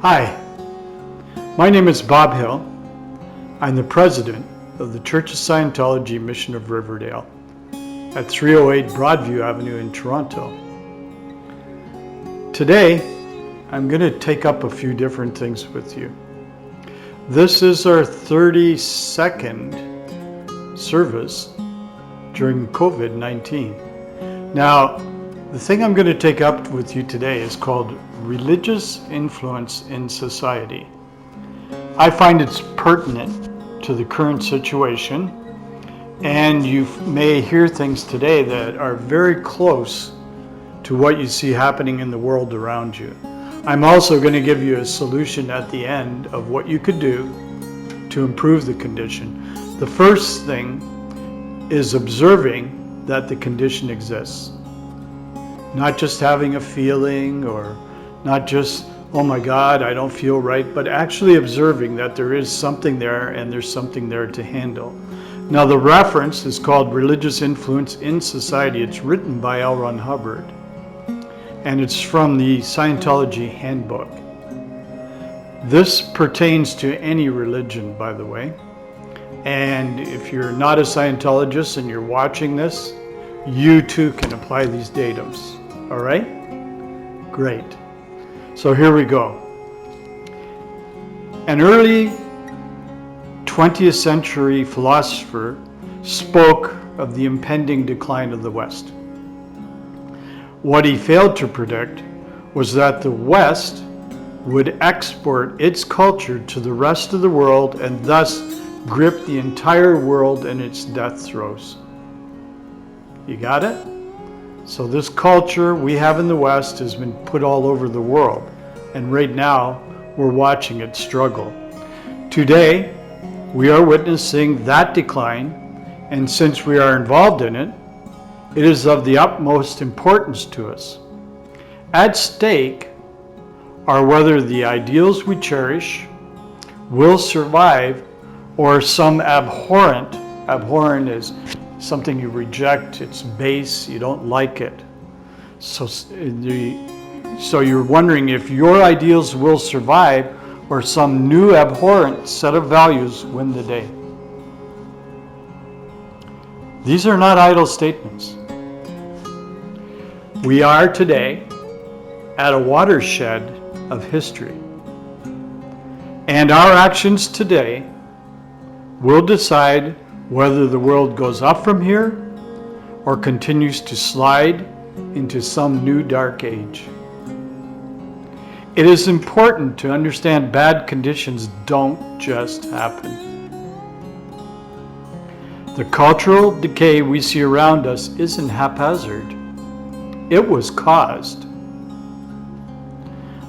Hi, my name is Bob Hill. I'm the president of the Church of Scientology Mission of Riverdale at 308 Broadview Avenue in Toronto. Today, I'm going to take up a few different things with you. This is our 32nd service during COVID-19. Now, the thing I'm going to take up with you today is called Religious Influence in Society. I find it's pertinent to the current situation, and you may hear things today that are very close to what you see happening in the world around you. I'm also going to give you a solution at the end of what you could do to improve the condition. The first thing is observing that the condition exists. Not just having a feeling, or not just, oh my God, I don't feel right, but actually observing that there is something there and there's something there to handle. Now, the reference is called Religious Influence in Society. It's written by L. Ron Hubbard, and it's from the Scientology Handbook. This pertains to any religion, by the way. And if you're not a Scientologist and you're watching this, you too can apply these datums. All right? Great. So here we go. An early 20th century philosopher spoke of the impending decline of the West. What he failed to predict was that the West would export its culture to the rest of the world and thus grip the entire world in its death throes. You got it? So this culture we have in the West has been put all over the world, and right now we're watching it struggle. Today, we are witnessing that decline, and since we are involved in it, it is of the utmost importance to us. At stake are whether the ideals we cherish will survive or some abhorrent is something you reject, it's base, you don't like it. So you're wondering if your ideals will survive or some new abhorrent set of values win the day. These are not idle statements. We are today at a watershed of history, and our actions today will decide whether the world goes up from here or continues to slide into some new dark age. It is important to understand bad conditions don't just happen. The cultural decay we see around us isn't haphazard. It was caused.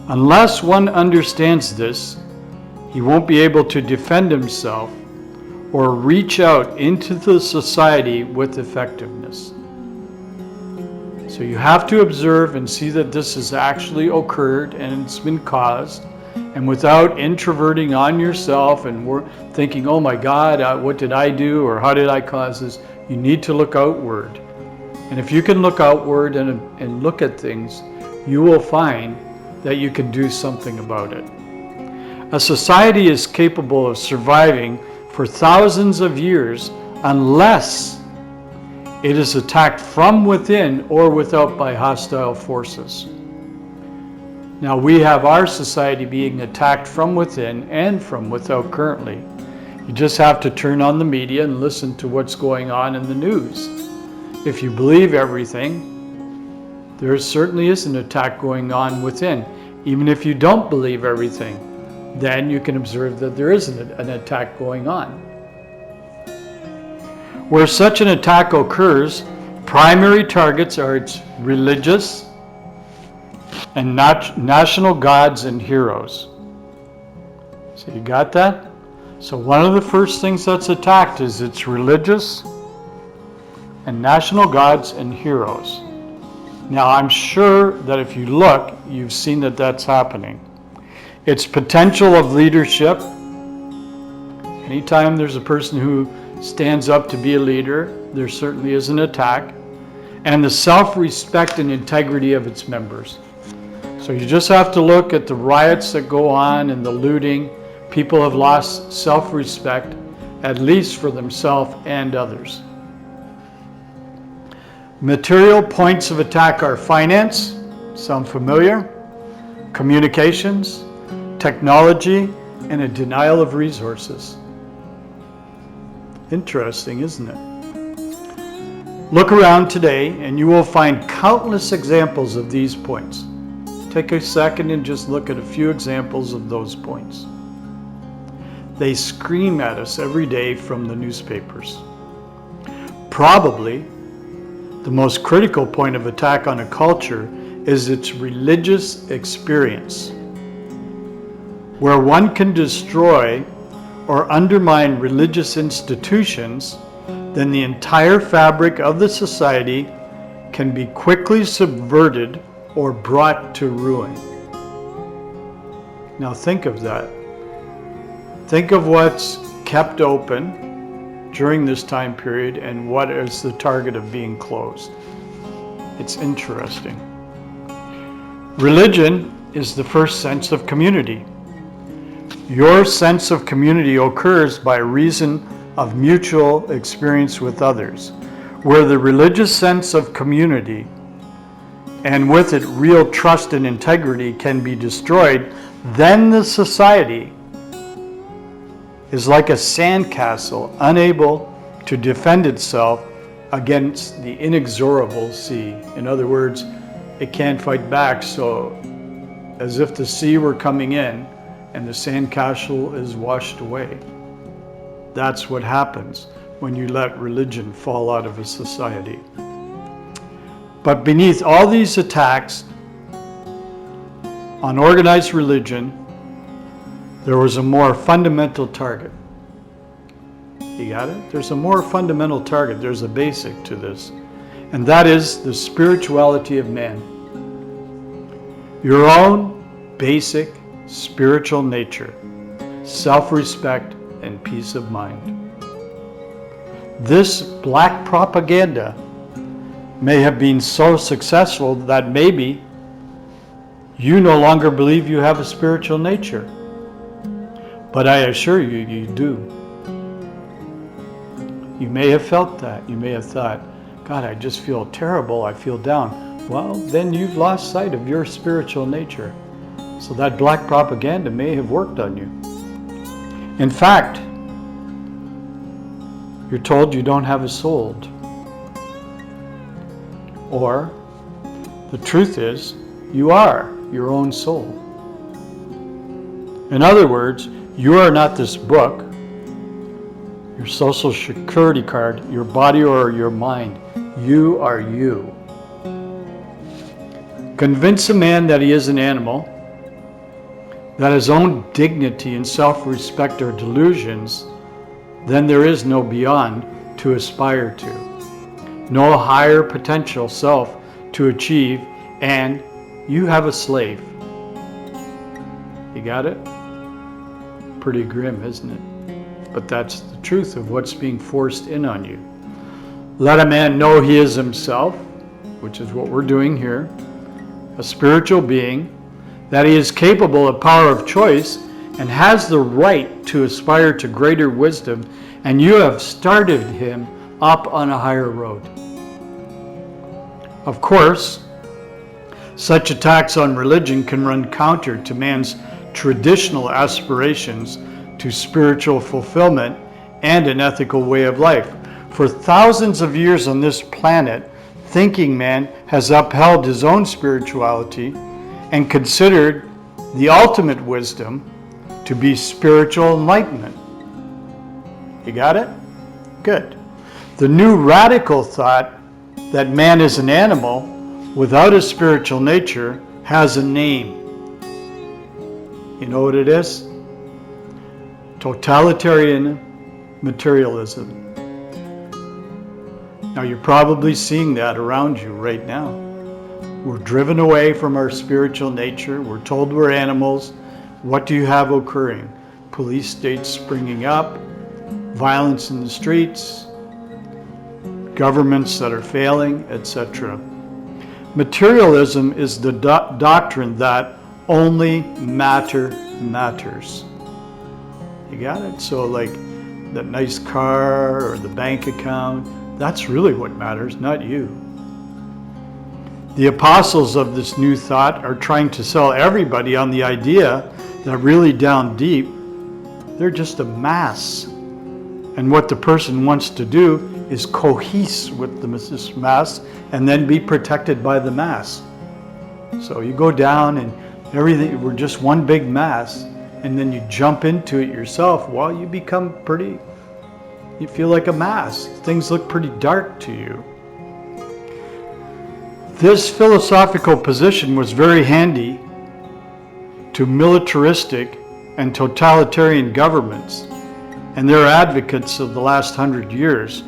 Unless one understands this, he won't be able to defend himself or reach out into the society with effectiveness. So you have to observe and see that this has actually occurred and it's been caused, and without introverting on yourself and thinking, oh my God, what did I do, or how did I cause this? You need to look outward. And if you can look outward and look at things, you will find that you can do something about it. A society is capable of surviving for thousands of years unless it is attacked from within or without by hostile forces. Now, we have our society being attacked from within and from without currently. You just have to turn on the media and listen to what's going on in the news. If you believe everything, there certainly is an attack going on within. Even if you don't believe everything, then you can observe that there is an attack going on. Where such an attack occurs, primary targets are its religious and national gods and heroes. So you got that? So one of the first things that's attacked is its religious and national gods and heroes. Now, I'm sure that if you look, you've seen that that's happening. Its potential of leadership. Anytime there's a person who stands up to be a leader, there certainly is an attack. And the self-respect and integrity of its members. So you just have to look at the riots that go on and the looting. People have lost self-respect, at least for themselves and others. Material points of attack are finance, sound familiar? Communications, technology, and a denial of resources. Interesting, isn't it? Look around today and you will find countless examples of these points. Take a second and just look at a few examples of those points. They scream at us every day from the newspapers. Probably the most critical point of attack on a culture is its religious experience, where one can destroy or undermine religious institutions, then the entire fabric of the society can be quickly subverted or brought to ruin. Now think of that. Think of what's kept open during this time period and what is the target of being closed. It's interesting. Religion is the first sense of community. Your sense of community occurs by reason of mutual experience with others. Where the religious sense of community and with it real trust and integrity can be destroyed, then the society is like a sandcastle unable to defend itself against the inexorable sea. In other words, it can't fight back, so as if the sea were coming in and the sandcastle is washed away. That's what happens when you let religion fall out of a society. But beneath all these attacks on organized religion, there was a more fundamental target. You got it? There's a more fundamental target. There's a basic to this. And that is the spirituality of man. Your own basic spiritual nature, self-respect, and peace of mind. This black propaganda may have been so successful that maybe you no longer believe you have a spiritual nature. But I assure you, you do. You may have felt that. You may have thought, God, I just feel terrible. I feel down. Well, then you've lost sight of your spiritual nature. So that black propaganda may have worked on you. In fact, you're told you don't have a soul. Or, the truth is, you are your own soul. In other words, you are not this book, your social security card, your body, or your mind. You are you. Convince a man that he is an animal, that his own dignity and self-respect are delusions, then there is no beyond to aspire to, no higher potential self to achieve, and you have a slave. You got it? Pretty grim, isn't it? But that's the truth of what's being forced in on you. Let a man know he is himself, which is what we're doing here, a spiritual being, that he is capable of power of choice and has the right to aspire to greater wisdom, and you have started him up on a higher road. Of course, such attacks on religion can run counter to man's traditional aspirations to spiritual fulfillment and an ethical way of life. For thousands of years on this planet, thinking man has upheld his own spirituality and considered the ultimate wisdom to be spiritual enlightenment. You got it? Good. The new radical thought that man is an animal without a spiritual nature has a name. You know what it is? Totalitarian materialism. Now you're probably seeing that around you right now. We're driven away from our spiritual nature. We're told we're animals. What do you have occurring? Police states springing up, violence in the streets, governments that are failing, etc. Materialism is the doctrine that only matter matters. You got it? So like that nice car or the bank account, that's really what matters, not you. The apostles of this new thought are trying to sell everybody on the idea that really down deep, they're just a mass. And what the person wants to do is cohese with this mass and then be protected by the mass. So you go down and everything, we're just one big mass, and then you jump into it yourself, well, you become you feel like a mass. Things look pretty dark to you. This philosophical position was very handy to militaristic and totalitarian governments and their advocates of the last 100 years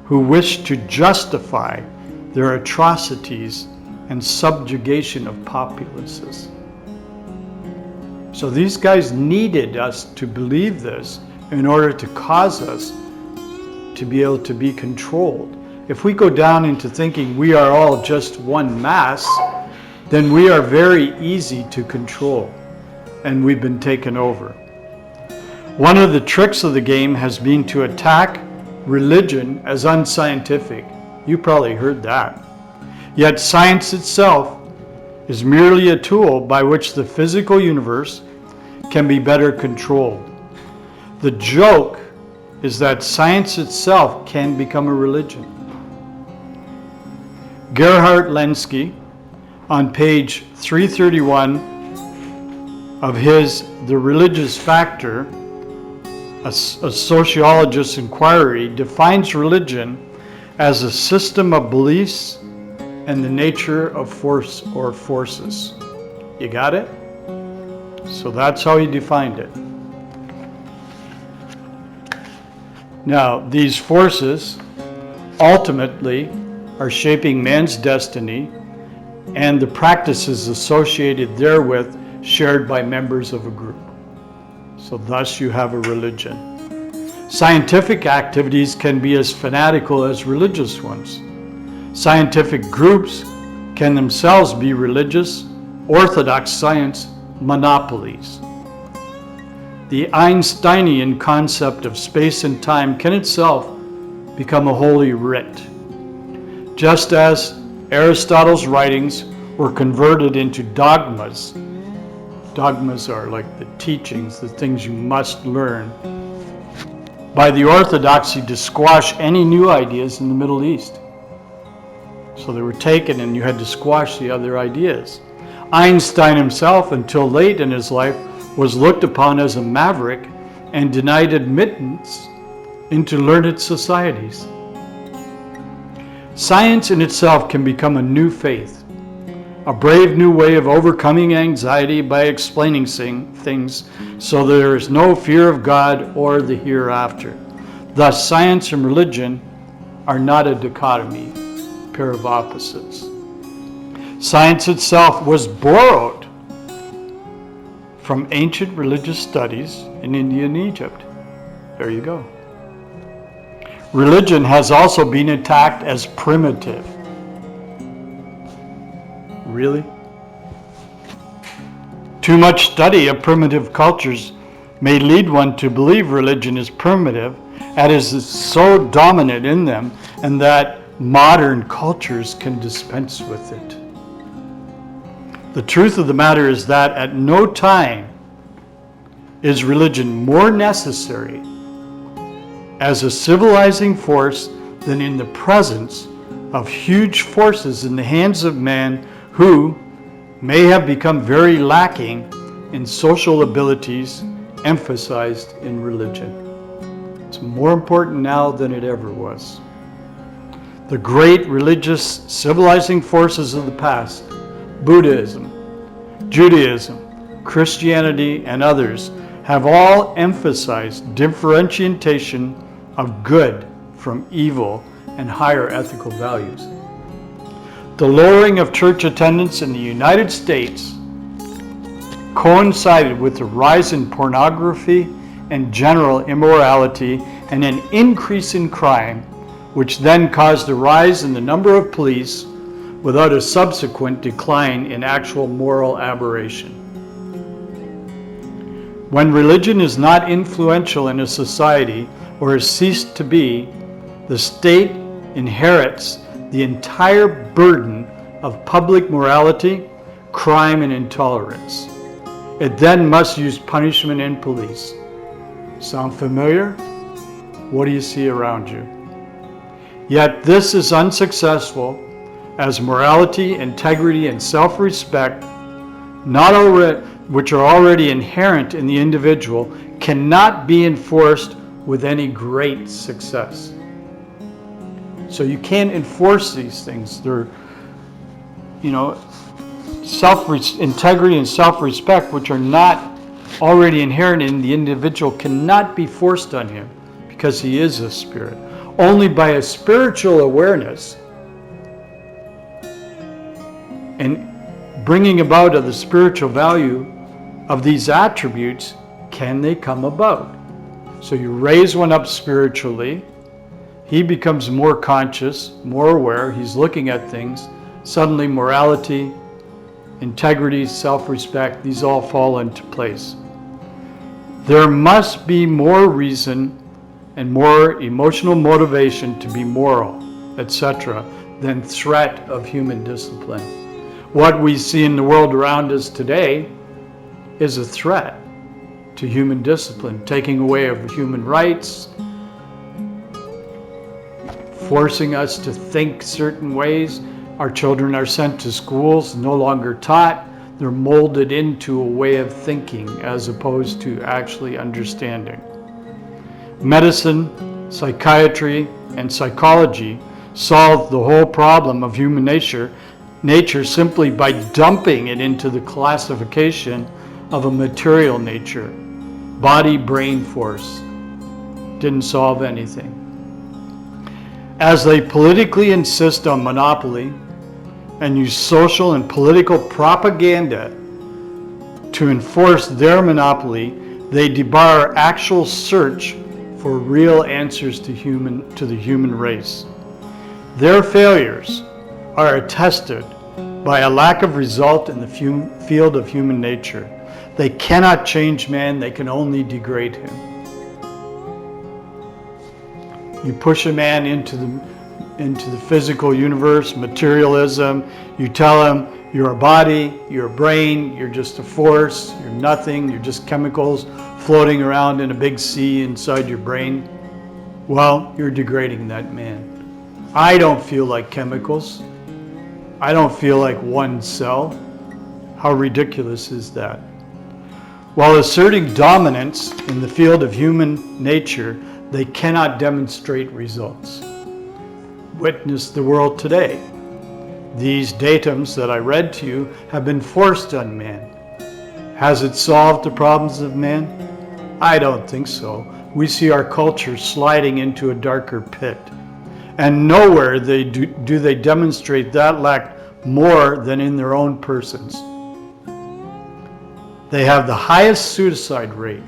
who wished to justify their atrocities and subjugation of populaces. So these guys needed us to believe this in order to cause us to be able to be controlled. If we go down into thinking we are all just one mass, then we are very easy to control, and we've been taken over. One of the tricks of the game has been to attack religion as unscientific. You probably heard that. Yet science itself is merely a tool by which the physical universe can be better controlled. The joke is that science itself can become a religion. Gerhard Lenski, on page 331 of his The Religious Factor, a sociologist's inquiry, defines religion as a system of beliefs and the nature of force or forces. You got it? So that's how he defined it. Now, these forces ultimately are shaping man's destiny and the practices associated therewith shared by members of a group. So thus you have a religion. Scientific activities can be as fanatical as religious ones. Scientific groups can themselves be religious, orthodox science monopolies. The Einsteinian concept of space and time can itself become a holy writ. Just as Aristotle's writings were converted into dogmas. Dogmas are like the teachings, the things you must learn, by the orthodoxy to squash any new ideas in the Middle East. So they were taken and you had to squash the other ideas. Einstein himself, until late in his life, was looked upon as a maverick and denied admittance into learned societies. Science in itself can become a new faith, a brave new way of overcoming anxiety by explaining things so there is no fear of God or the hereafter. Thus, science and religion are not a dichotomy, pair of opposites. Science itself was borrowed from ancient religious studies in India and Egypt. There you go. Religion has also been attacked as primitive. Really? Too much study of primitive cultures may lead one to believe religion is primitive, as it is so dominant in them, and that modern cultures can dispense with it. The truth of the matter is that at no time is religion more necessary as a civilizing force than in the presence of huge forces in the hands of man who may have become very lacking in social abilities emphasized in religion. It's more important now than it ever was. The great religious civilizing forces of the past, Buddhism, Judaism, Christianity, and others, have all emphasized differentiation of good from evil and higher ethical values. The lowering of church attendance in the United States coincided with the rise in pornography and general immorality and an increase in crime, which then caused a rise in the number of police without a subsequent decline in actual moral aberration. When religion is not influential in a society or has ceased to be, the state inherits the entire burden of public morality, crime, and intolerance. It then must use punishment and police. Sound familiar? What do you see around you? Yet this is unsuccessful, as morality, integrity, and self-respect, which are already inherent in the individual, cannot be enforced with any great success. So you can't enforce these things. They're, integrity and self-respect, which are not already inherent in the individual, cannot be forced on him because he is a spirit. Only by a spiritual awareness and bringing about of the spiritual value of these attributes can they come about. So you raise one up spiritually, he becomes more conscious, more aware, he's looking at things. Suddenly morality, integrity, self-respect, these all fall into place. There must be more reason and more emotional motivation to be moral, etc., than threat of human discipline. What we see in the world around us today is a threat to human discipline, taking away of human rights, forcing us to think certain ways. Our children are sent to schools, no longer taught. They're molded into a way of thinking as opposed to actually understanding. Medicine, psychiatry, and psychology solve the whole problem of human nature simply by dumping it into the classification of a material nature. Body, brain force. Didn't solve anything. As they politically insist on monopoly and use social and political propaganda to enforce their monopoly, they debar actual search for real answers to the human race. Their failures are attested by a lack of result in the field of human nature. They cannot change man, they can only degrade him. You push a man into the physical universe, materialism, you tell him you're a body, you're a brain, you're just a force, you're nothing, you're just chemicals floating around in a big sea inside your brain. Well, you're degrading that man. I don't feel like chemicals. I don't feel like one cell. How ridiculous is that? While asserting dominance in the field of human nature, they cannot demonstrate results. Witness the world today. These datums that I read to you have been forced on man. Has it solved the problems of man? I don't think so. We see our culture sliding into a darker pit. And nowhere do they demonstrate that lack more than in their own persons. They have the highest suicide rate.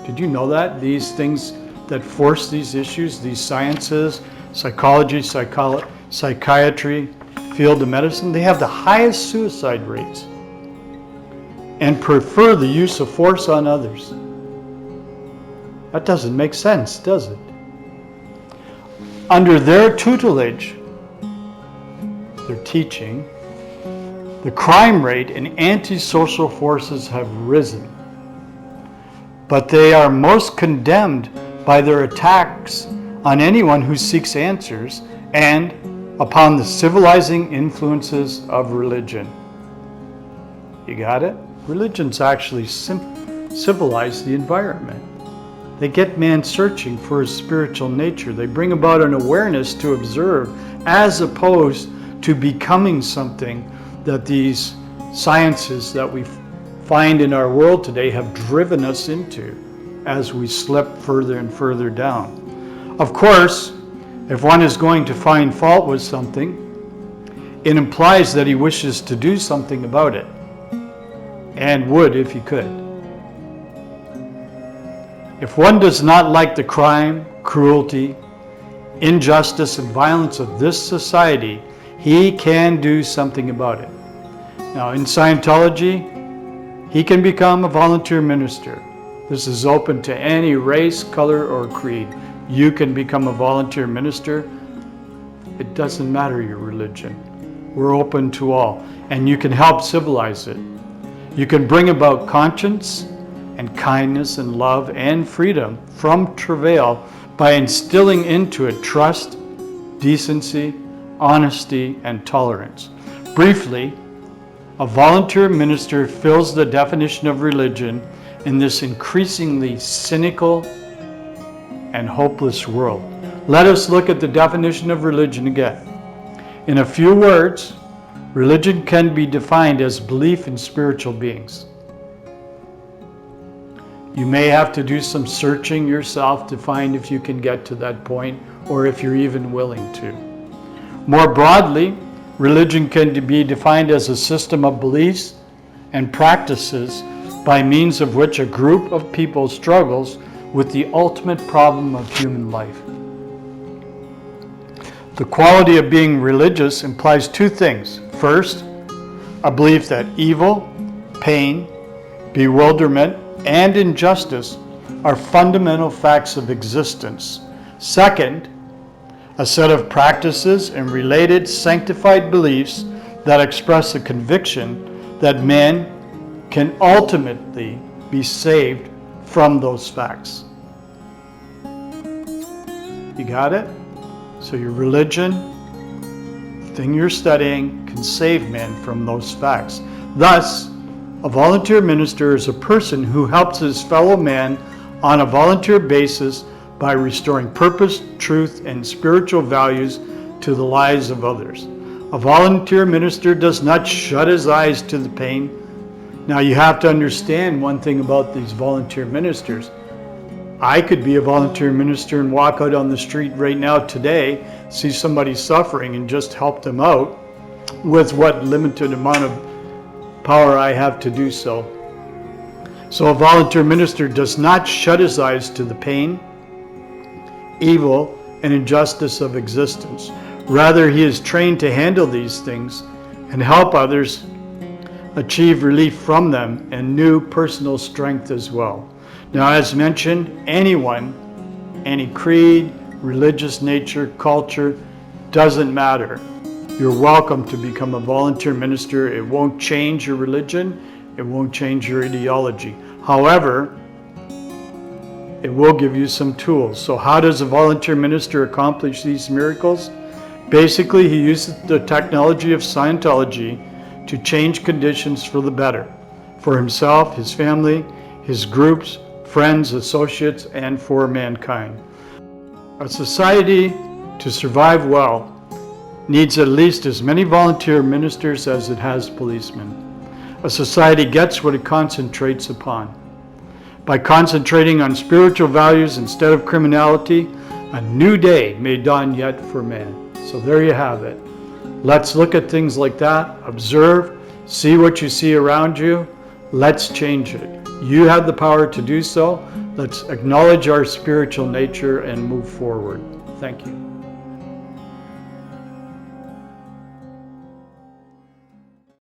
Did you know that? These things that force these issues, these sciences, psychology, psychiatry, field of medicine, they have the highest suicide rates and prefer the use of force on others. That doesn't make sense, does it? Under their tutelage, their teaching, the crime rate and antisocial forces have risen. But they are most condemned by their attacks on anyone who seeks answers and upon the civilizing influences of religion. You got it? Religions actually civilize the environment. They get man searching for his spiritual nature. They bring about an awareness to observe as opposed to becoming something that these sciences that we find in our world today have driven us into as we slip further and further down. Of course, if one is going to find fault with something, it implies that he wishes to do something about it, and would if he could. If one does not like the crime, cruelty, injustice, and violence of this society, he can do something about it. Now, in Scientology, he can become a volunteer minister. This is open to any race, color, or creed. You can become a volunteer minister. It doesn't matter your religion. We're open to all, and you can help civilize it. You can bring about conscience and kindness and love and freedom from travail by instilling into it trust, decency, honesty, and tolerance. Briefly, a volunteer minister fills the definition of religion in this increasingly cynical and hopeless world. Let us look at the definition of religion again. In a few words, religion can be defined as belief in spiritual beings. You may have to do some searching yourself to find if you can get to that point, or if you're even willing to. More broadly, religion can be defined as a system of beliefs and practices by means of which a group of people struggles with the ultimate problem of human life. The quality of being religious implies two things. First, a belief that evil, pain, bewilderment, and injustice are fundamental facts of existence. Second, a set of practices and related sanctified beliefs that express a conviction that man can ultimately be saved from those facts. You got it? So your religion, the thing you're studying, can save man from those facts. Thus, a volunteer minister is a person who helps his fellow man on a volunteer basis by restoring purpose, truth, and spiritual values to the lives of others. A volunteer minister does not shut his eyes to the pain. Now, you have to understand one thing about these volunteer ministers. I could be a volunteer minister and walk out on the street right now today, see somebody suffering, and just help them out with what limited amount of power I have to do so. So a volunteer minister does not shut his eyes to the pain, evil, and injustice of existence. Rather, he is trained to handle these things and help others achieve relief from them and new personal strength as well. Now, as mentioned, anyone, any creed, religious nature, culture, doesn't matter. You're welcome to become a volunteer minister. It won't change your religion. It won't change your ideology. However, it will give you some tools. So how does a volunteer minister accomplish these miracles? Basically, he uses the technology of Scientology to change conditions for the better, for himself, his family, his groups, friends, associates, and for mankind. A society, to survive well, needs at least as many volunteer ministers as it has policemen. A society gets what it concentrates upon. By concentrating on spiritual values instead of criminality, a new day may dawn yet for man. So there you have it. Let's look at things like that, observe, see what you see around you. Let's change it. You have the power to do so. Let's acknowledge our spiritual nature and move forward. Thank you.